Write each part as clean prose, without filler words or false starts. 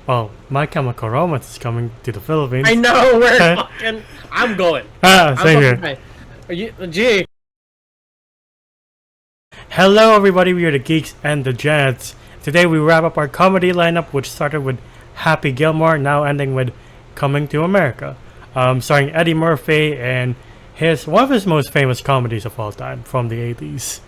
Well, My Chemical Romance is coming to the Philippines. I know we're fucking. I'm going. Same here. Fine. Are you, Gee? Hello, everybody. We are the Geeks and the Jets. Today we wrap up our comedy lineup, which started with Happy Gilmore, now ending with Coming to America, starring Eddie Murphy and one of his most famous comedies of all time from the 80s.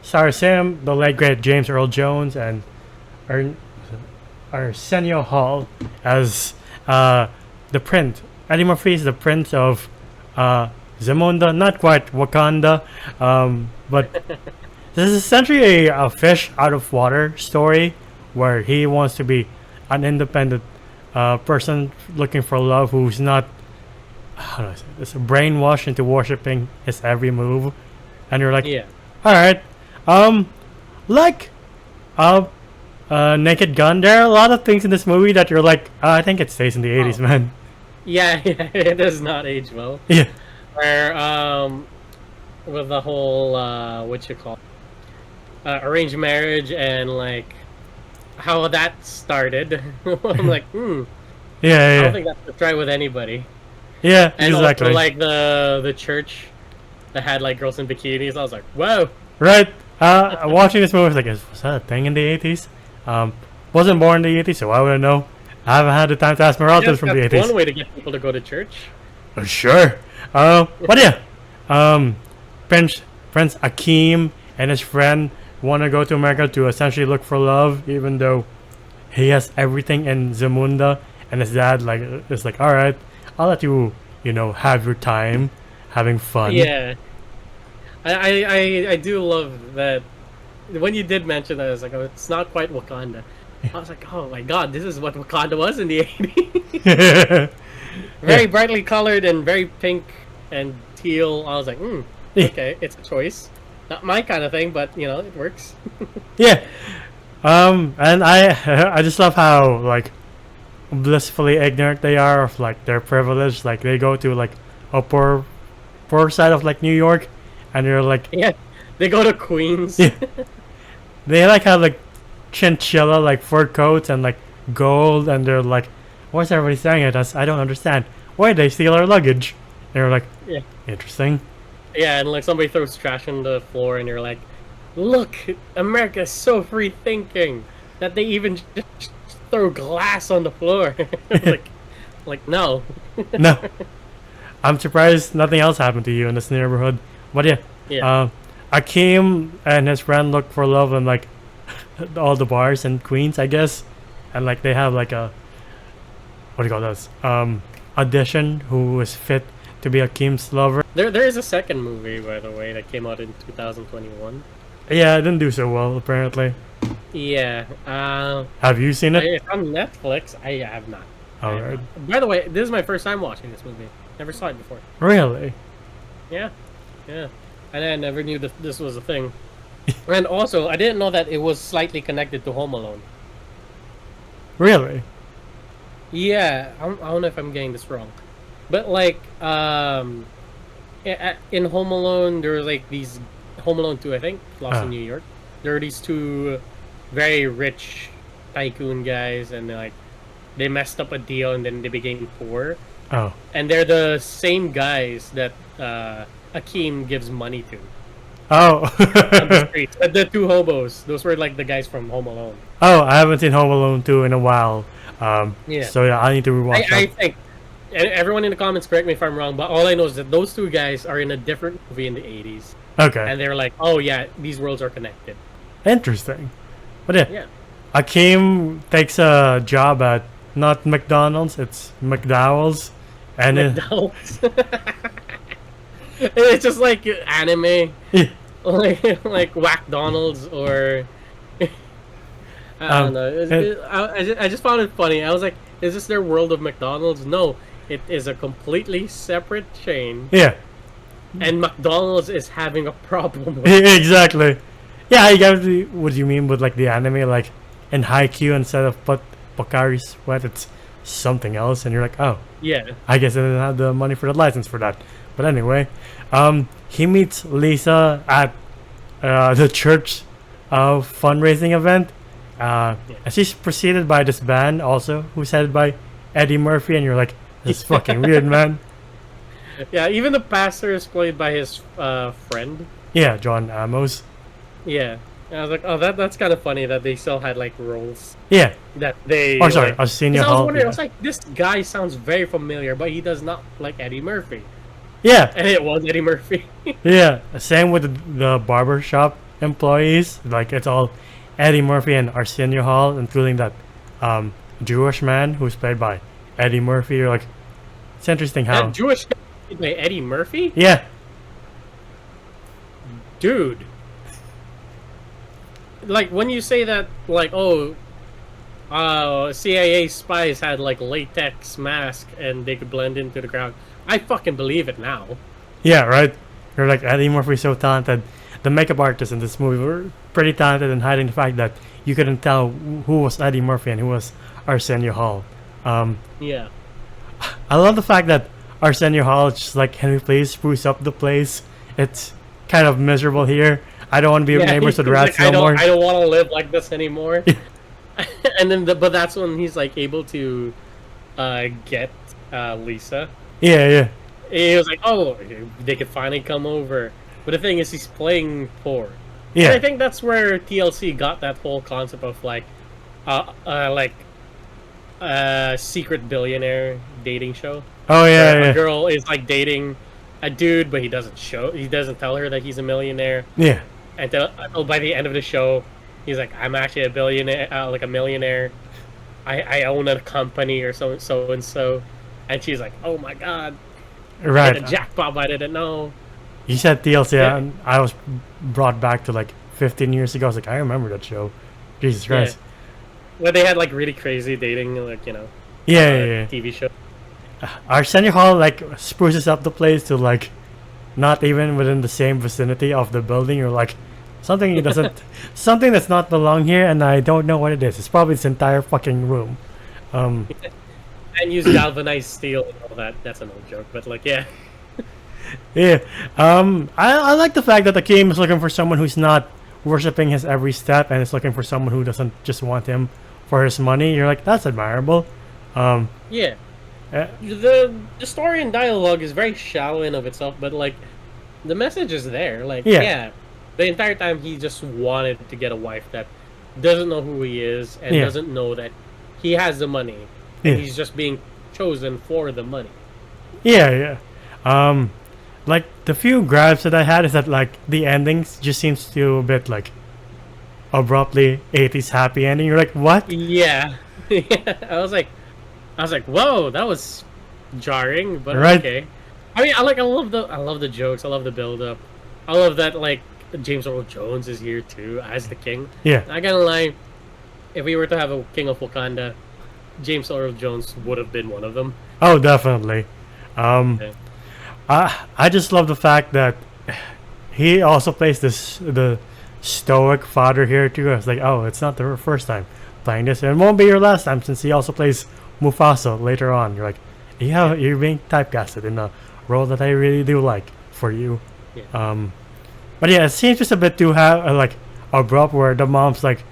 Stars him, the late great James Earl Jones, and Arsenio Hall as the prince. Eddie Murphy is the prince of Zamunda, not quite Wakanda, but this is essentially a fish out of water story where he wants to be an independent person looking for love who's not, how do I say this, brainwashed into worshipping his every move. And you're like, Yeah. alright, like, Naked Gun, there are a lot of things in this movie that you're like, I think it stays in the 80s, man. Yeah, it does not age well. Yeah. Where with the whole what you call arranged marriage and like how that started. I'm like, Yeah, I don't think that's to try with anybody. yeah, And exactly. also like the church that had like girls in bikinis. I was like, whoa. Right. Watching this movie, I was like, was that a thing in the 80s? Wasn't born in the 80s, so why would I know? I haven't had the time to ask my relatives from the 80s. One way to get people to go to church. Sure. But yeah. Prince Akeem and his friend want to go to America to essentially look for love, even though he has everything in Zamunda, and his dad is like, all right, I'll let you, have your time, having fun. Yeah. I do love that. When you did mention that, I was like, oh, it's not quite Wakanda. I was like, oh my god, this is what Wakanda was in the 80s. Very brightly colored and very pink and teal. I was like, okay, it's a choice. Not my kind of thing, but it works. Yeah. And I just love how like blissfully ignorant they are of like their privilege. Like they go to like a poor side of like New York, and they're like, Yeah, they go to Queens. yeah. They like have like chinchilla like fur coats and like gold, and they're like, what's everybody staring at us? I don't understand. Why did they steal our luggage? And they're like, Yeah. Interesting. Yeah, and like somebody throws trash on the floor, and you're like, look, America's so free thinking that they even just throw glass on the floor. like no. No. I'm surprised nothing else happened to you in this neighborhood. But yeah. Yeah. Akeem and his friend look for love in like all the bars in Queens, I guess. And like they have like a, what do you call this? Audition who is fit to be Akeem's lover. There is a second movie, by the way, that came out in 2021. Yeah, it didn't do so well apparently. Yeah. Have you seen it? It's on Netflix. I have not. Alright. By the way, this is my first time watching this movie. Never saw it before. Really? Yeah. Yeah. And I never knew that this was a thing. And also, I didn't know that it was slightly connected to Home Alone. Really? Yeah, I don't know if I'm getting this wrong, but like in Home Alone, there were like these Home Alone 2, I think, Lost in New York. There are these two very rich tycoon guys, and they messed up a deal, and then they became poor. Oh. And they're the same guys that Akeem gives money to Oh. on the streets. The two hobos, those were like the guys from Home Alone. Oh, I haven't seen Home Alone 2 in a while. Yeah. So yeah, I need to rewatch I that. think, and everyone in the comments, correct me if I'm wrong, but all I know is that those two guys are in a different movie in the 80s. Okay. And they're like, oh yeah, these worlds are connected. Interesting. But yeah. Yeah. Akeem takes a job at not McDonald's, it's McDowell's. And McDonald's. It's just like anime. Yeah. like Whack-Donald's or I don't know. I just found it funny. I was like, is this their world of McDonald's? No, it is a completely separate chain. Yeah. And McDonald's is having a problem with Exactly. Yeah, I get what you mean with like the anime, like in Haikyuu instead of Pocari Sweat, it's something else, and you're like, oh, yeah. I guess I didn't have the money for the license for that. But anyway, he meets Lisa at the church fundraising event, As he's preceded by this band also, who's headed by Eddie Murphy, and you're like, this is fucking weird, man. Yeah, even the pastor is played by his friend. Yeah, John Amos. Yeah. And I was like, oh, that's kind of funny that they still had like roles Yeah. that they. Oh, sorry, like, Arsenio 'cause I was Hall. wondering, I Yeah. was like, this guy sounds very familiar, but he does not like Eddie Murphy, Yeah. and it was Eddie Murphy. Yeah, same with the barber shop employees. Like it's all Eddie Murphy and Arsenio Hall, including that Jewish man who's played by Eddie Murphy. You're like, it's interesting how. That Jewish guy played by Eddie Murphy, Yeah, dude. Like when you say that, like, oh, CIA spies had like latex mask and they could blend into the crowd. I fucking believe it now. yeah, right. You're like Eddie Murphy's so talented. The makeup artists in this movie were pretty talented in hiding the fact that you couldn't tell who was Eddie Murphy and who was Arsenio Hall. Yeah. I love the fact that Arsenio Hall is just like, can we please spruce up the place? It's kind of miserable here. I don't want to be neighbors with he's rats like, no more. I don't want to live like this anymore. And then, but that's when he's like able to get Lisa. Yeah, yeah. He was like, oh, they could finally come over. But the thing is, he's playing poor. Yeah. And I think that's where TLC got that whole concept of like secret billionaire dating show. Oh yeah, Where yeah. a girl is like dating a dude, but he doesn't tell her that he's a millionaire. Yeah. Until by the end of the show, he's like, I'm actually a billionaire, like a millionaire. I own a company or so and so. And she's like, oh my god, Right. hit a jackpot, I didn't know. You said TLC, Yeah. and I was brought back to like 15 years ago. I was like, I remember that show. Jesus Christ. Where they had like really crazy dating, like, you know, Yeah. TV show. Arsenio Hall like spruces up the place to like not even within the same vicinity of the building. You're like, something doesn't, something that's not belong here, and I don't know what it is. It's probably this entire fucking room. And use galvanized steel and all that. That's an old joke, but like, yeah. Yeah. I like the fact that the king is looking for someone who's not worshipping his every step and is looking for someone who doesn't just want him for his money. You're like, that's admirable. Yeah. Uh, The story and dialogue is very shallow in of itself, but like the message is there. Like, Yeah. yeah, the entire time he just wanted to get a wife that doesn't know who he is and Yeah. doesn't know that he has the money. Yeah. And he's just being chosen for the money. Yeah. Like the few grabs that I had is that like the endings just seems to a bit like abruptly 80s happy ending. You're like, what? Yeah. Yeah. I was like, whoa, that was jarring, but Right. okay. I mean, I love the jokes. I love the build up. I love that like James Earl Jones is here too as the king. Yeah. I gotta lie, if we were to have a king of Wakanda, James Earl Jones would have been one of them. Oh, definitely. Okay. I just love the fact that he also plays the stoic father here too. I was like, oh, it's not the first time playing this, and it won't be your last time since he also plays Mufasa later on. You're like, yeah, you're being typecasted in a role that I really do like for you. Yeah. But yeah, it seems just a bit too like abrupt, where the mom's like,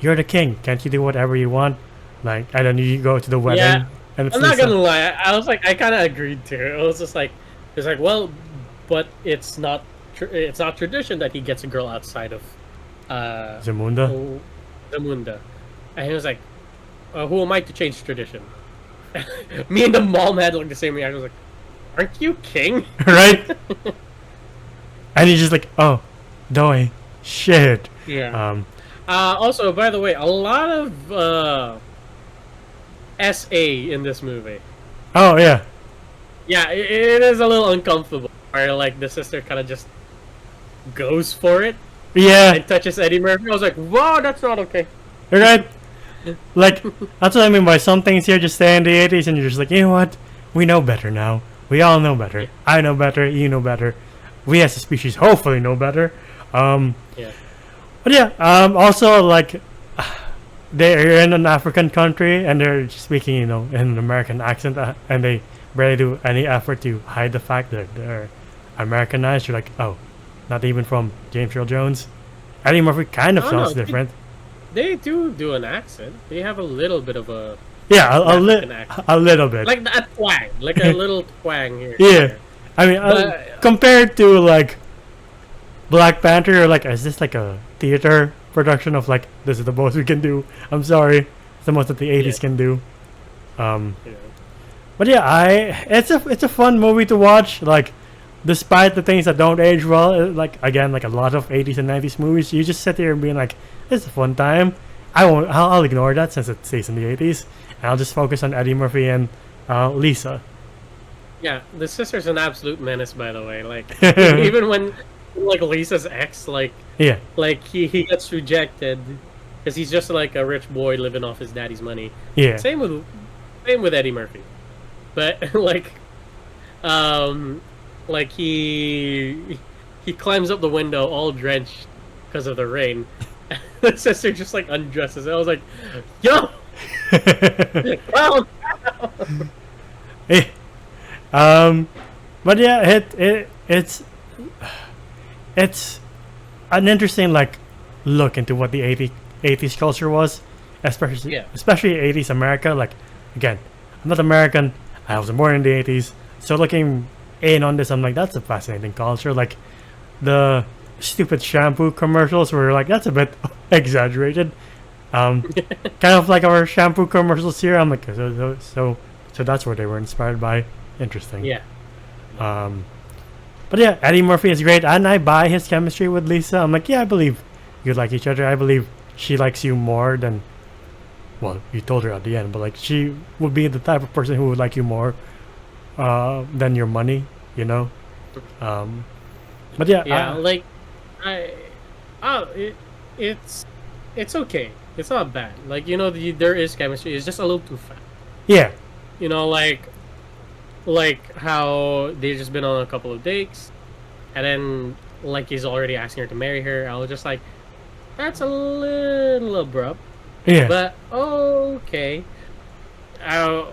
"You're the king, can't you do whatever you want?" Like, and then you go to the wedding, Yeah. and it's I'm not Lisa. gonna lie. I was like, I kind of agreed to it. It was just like, it's like, well, but it's not tradition that he gets a girl outside of Zamunda. Zamunda. And he was like, who am I to change tradition? Me and the mom had like the same reaction. I was like, aren't you king? Right? And he's just like, oh, doy, shit. Yeah. Also, by the way, a lot of SA in this movie. Oh yeah, Yeah, it is a little uncomfortable. Where like the sister kind of just goes for it yeah, and touches Eddie Murphy. I was like, whoa, that's not okay. right. Like that's what I mean by some things here just stay in the 80s, and you're just like, you know what? We know better now. We all know better. Yeah. I know better. You know better. We as a species hopefully know better. Yeah. But yeah, also like they're in an African country and they're speaking, in an American accent, and they barely do any effort to hide the fact that they're Americanized. You're like, oh, not even from James Earl Jones. Eddie Murphy kind of Oh, sounds no, different. They do an accent. They have a little bit of a Yeah, African accent, a little bit. like a twang, like a little twang here. Yeah, I mean, But compared to like Black Panther, like is this like a theater production of like this is the most we can do? I'm sorry, it's the most that the '80s yeah, can do. Um, yeah. but yeah, it's a fun movie to watch. Like, despite the things that don't age well, like again, like a lot of '80s and '90s movies, you just sit there and being like, it's a fun time. I'll ignore that since it stays in the '80s, and I'll just focus on Eddie Murphy and Lisa. Yeah, the sister's an absolute menace, by the way. Like, even when, like, Lisa's ex, Yeah, he gets rejected because he's just like a rich boy living off his daddy's money. yeah, Same with Eddie Murphy, but um, like he climbs up the window all drenched because of the rain. The sister just like undresses. I was like, yo, calm down. Eh, but yeah, it's an interesting like look into what the 80s culture was, especially Yeah. 80s America. Like, again, I'm not American. I wasn't born in the 80s, so looking in on this, I'm like, that's a fascinating culture. Like the stupid shampoo commercials were like, that's a bit exaggerated. Kind of like our shampoo commercials here. I'm like, so that's where they were inspired by. Interesting. Yeah. But yeah, Eddie Murphy is great, and I buy his chemistry with Lisa. I'm like, yeah, I believe you like each other. I believe she likes you more than, well, you told her at the end, but like she would be the type of person who would like you more than your money, you know. But yeah, Yeah, like I, oh, it's it's okay. It's not bad. Like there is chemistry. It's just a little too fast. yeah, You know, like how they've just been on a couple of dates, and then like he's already asking her to marry her. I was just like, that's a little abrupt, yeah, but okay. I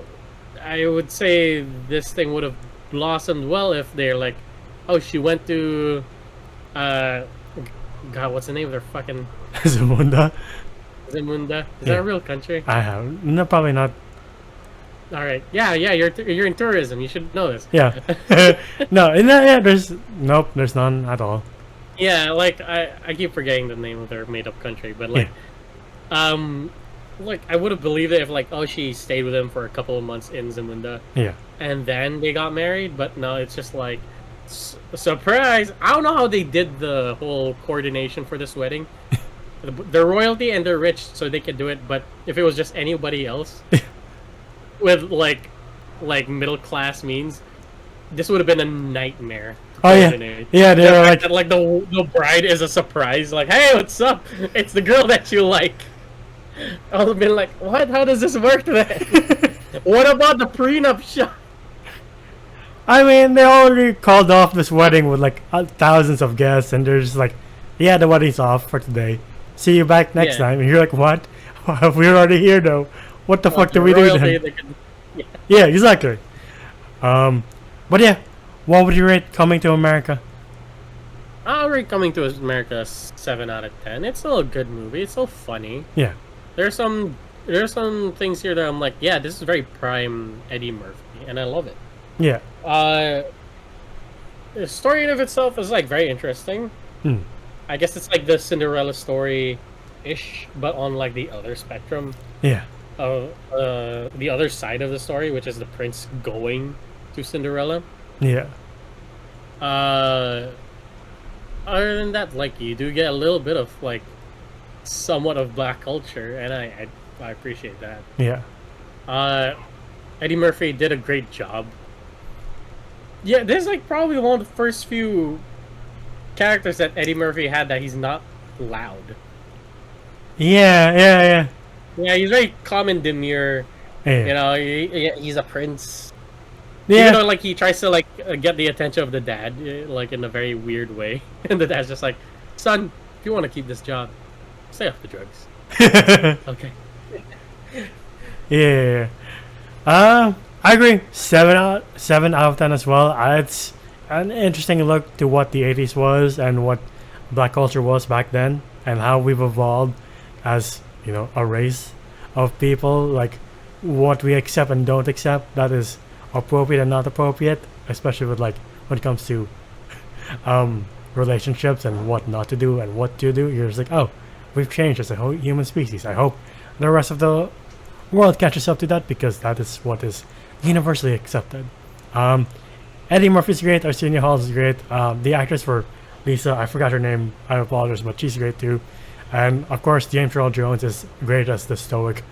I would say this thing would have blossomed well if they're like, oh, she went to, uh, God, what's the name of their fucking Zamunda. Zamunda? Is Yeah. that a real country? I have no, probably not. All right, yeah, you're in tourism. You should know this. Yeah, no, in that, yeah, there's nope, there's none at all. Yeah, like I keep forgetting the name of their made up country, but like I would have believed it if like, oh, she stayed with him for a couple of months in Zamunda Yeah, and then they got married, but no, it's just like surprise. I don't know how they did the whole coordination for this wedding. They're royalty and they're rich, so they can do it. But if it was just anybody else with like middle class means, this would have been a nightmare. To oh yeah, coordinate. yeah, they The were fact like, that, like the bride is a surprise. Like, hey, what's up? It's the girl that you like. I would have been like, what? How does this work then? What about the prenup shot? I mean, they already called off this wedding with like thousands of guests, and they're just like, yeah, the wedding's off for today. See you back next Yeah. time. And you're like, what? We're already here though. What the fuck do we do Royalty, then? they could- yeah. Yeah, exactly. But yeah, what would you rate Coming to America? Alright, Coming to America, 7 out of 10. It's still a good movie. It's still funny. Yeah, There's some things here that I'm like, yeah, this is very prime Eddie Murphy, and I love it. yeah, The story in of itself is like very interesting. hmm. I guess it's like the Cinderella story ish, but on like the other spectrum Yeah, of the other side of the story, which is the prince going to Cinderella. yeah, Other than that, like you do get a little bit of like somewhat of black culture, and I appreciate that. yeah, Eddie Murphy did a great job. Yeah, this is like probably one of the first few characters that Eddie Murphy had that he's not loud. yeah, yeah, Yeah, he's very calm and demure. yeah, You know, he's a prince. yeah. Even though like he tries to like get the attention of the dad, like in a very weird way, and the dad's just like, "Son, if you want to keep this job, stay off the drugs." Okay. Yeah. I agree. 7 out of 10 as well. It's an interesting look to what the 80s was and what black culture was back then, and how we've evolved as a race of people, like what we accept and don't accept, that is appropriate and not appropriate, especially with like when it comes to relationships and what not to do and what to do. You're just like, oh, we've changed as a whole human species. I hope the rest of the world catches up to that, because that is what is universally accepted. Eddie Murphy's great. Arsenio Hall is great. The actress for Lisa, I forgot her name. I apologize, but she's great too. And of course, James Earl Jones is great as the stoic,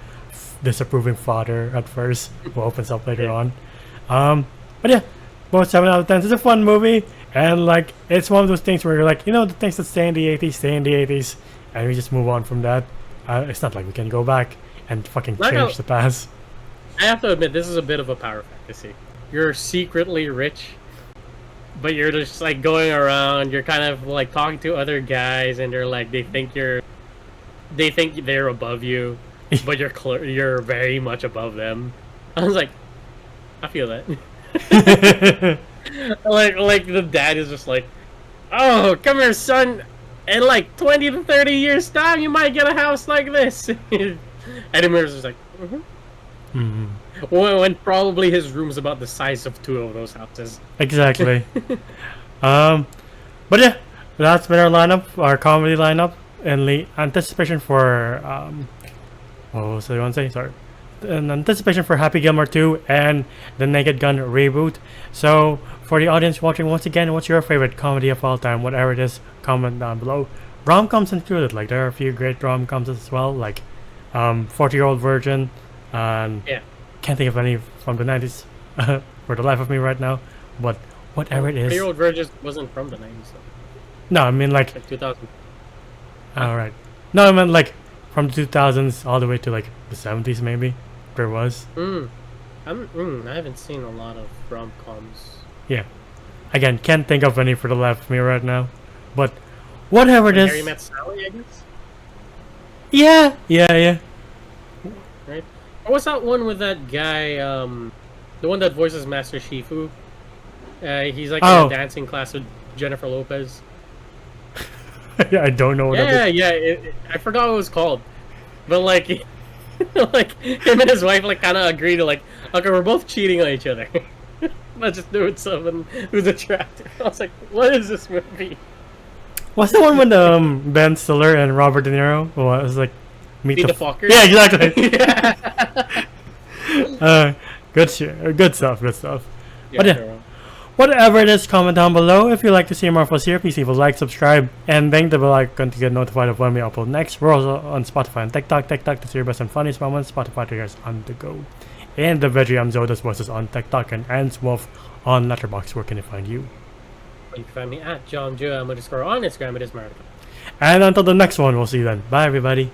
disapproving father at first, who opens up later on. But yeah, both 7 out of 10. It's a fun movie, and like it's one of those things where you're like, the things that stay in the 80s stay in the 80s, and we just move on from that. It's not like we can go back and fucking change the past. I have to admit, this is a bit of a power fantasy. You're secretly rich, but you're just like going around. You're kind of like talking to other guys, and they're like, they think they're above you, but you're very much above them. I was like, I feel that. like the dad is just like, oh, come here, son. In like 20 to 30 years time, you might get a house like this. Eddie Murphy's just like, when probably his room's about the size of 2 of those houses. Exactly. But yeah, that's been our lineup, our comedy lineup, in the anticipation for what was the one say? Sorry. In anticipation for Happy Gilmore 2 and the Naked Gun reboot. So for the audience watching, once again, what's your favorite comedy of all time? Whatever it is, comment down below. Rom-coms included, like there are a few great rom-coms as well, like 40-Year-Old Virgin, and can't think of any from the 90s for the life of me right now, but whatever it is. 40-Year-Old Virgin wasn't from the 90s though. No, I mean like 2000. Alright. No, I meant like from the 2000s all the way to like the 70s maybe. There was. I haven't seen a lot of rom-coms. Yeah. Again, can't think of any for the life of me right now. But whatever it is. Harry Met Sally, I guess? Yeah. Right? What was that one with that guy, the one that voices Master Shifu? He's like in a dancing class with Jennifer Lopez. Yeah, I don't know what that is. I forgot what it was called. But like, like him and his wife like kind of agree to like, okay, we're both cheating on each other. Let's just do it with someone who's attractive. I was like, what is this movie? What's the one with Ben Stiller and Robert De Niro? Oh, it was like Meet the Fuckers. Yeah, exactly. Good stuff. But yeah. Whatever it is, comment down below. If you'd like to see more of us here, please leave a like, subscribe, and ring the bell icon to get notified of when we upload next. We're also on Spotify and TikTok to see your best and funniest moments. Spotify triggers on the go. And the Veggie Zodas was on TikTok and Ants Wolf on Letterboxd. Where can I find you? You can find me at JohnJoe_on Instagram. It is Marathon. And until the next one, we'll see you then. Bye, everybody.